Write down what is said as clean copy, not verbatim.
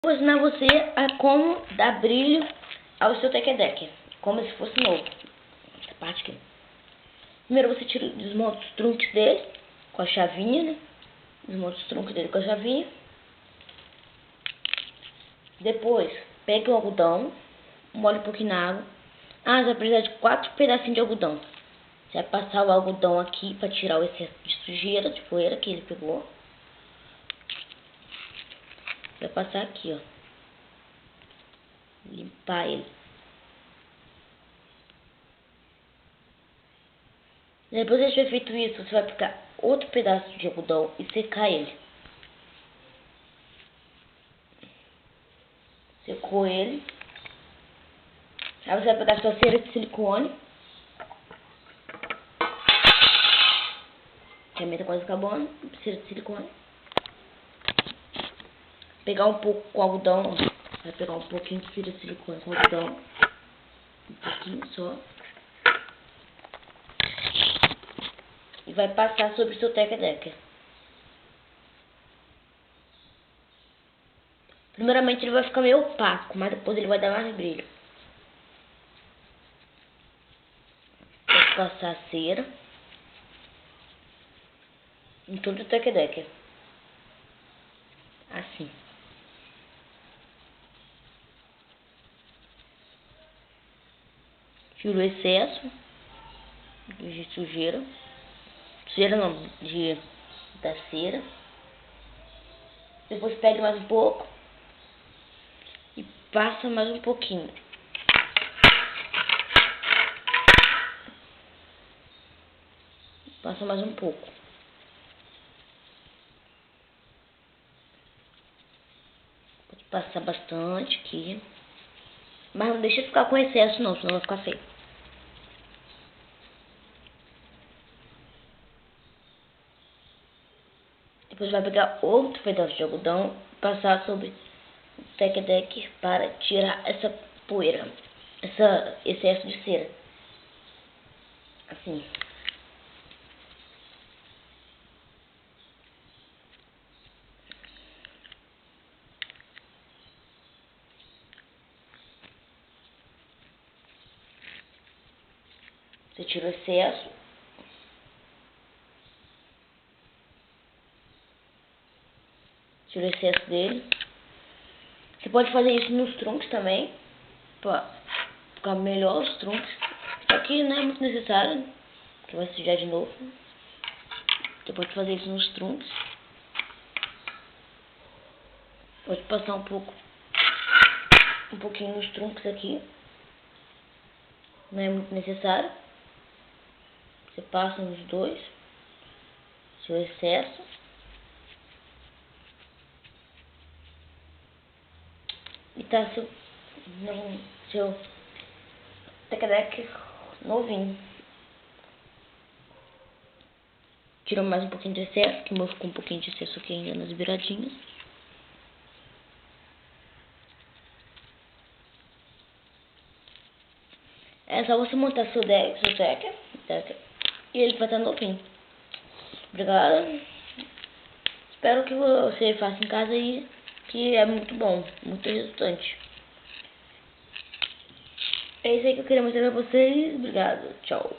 Vou ensinar você a como dar brilho ao seu tech deck, como se fosse novo. Essa parte aqui. Primeiro você desmonta os truques dele com a chavinha, né? Desmonta os truques dele com a chavinha. Depois pega o algodão, molha um pouquinho na água. Você vai precisar de 4 pedacinhos de algodão. Você vai passar o algodão aqui para tirar o excesso de sujeira, de poeira que ele pegou. Vai passar aqui, ó. Limpar ele. Depois de tiver feito isso, você vai pegar outro pedaço de algodão e secar ele. Secou ele. Aí você vai pegar sua cera de silicone. Que a minha tá quase acabando. Cera de silicone. Pegar um pouco com algodão. Vai pegar um pouquinho de cera de silicone com algodão. Um pouquinho só. E vai passar sobre o seu tech deck. Primeiramente ele vai ficar meio opaco, mas depois ele vai dar mais brilho. Vou passar a cera em todo o tech deck. Assim. Tiro o excesso de sujeira. Sujeira não, da cera. Depois pega mais um pouco e passa mais um pouquinho. Passa mais um pouco. Pode passar bastante aqui. Mas não deixa ficar com excesso não, senão vai ficar feio. Depois vai pegar outro pedaço de algodão e passar sobre o tech deck para tirar essa poeira, esse excesso de cera. Assim. Você tira o excesso. Tira o excesso dele. Você pode fazer isso nos truncos também, para ficar melhor os truncos. Só que não é muito necessário, porque vai sujar de novo. Você pode fazer isso nos truncos. Pode passar um pouquinho nos truncos aqui. Não é muito necessário. Você passa nos dois, seu excesso. E tá seu tech deck novinho. Tirou mais um pouquinho de excesso, que o meu ficou um pouquinho de excesso aqui ainda nas viradinhas. É só você montar seu deck, e ele vai estar novinho. Obrigada. Espero que você faça em casa aí, que é muito bom, muito resultante. É isso aí que eu queria mostrar pra vocês. Obrigado. Tchau.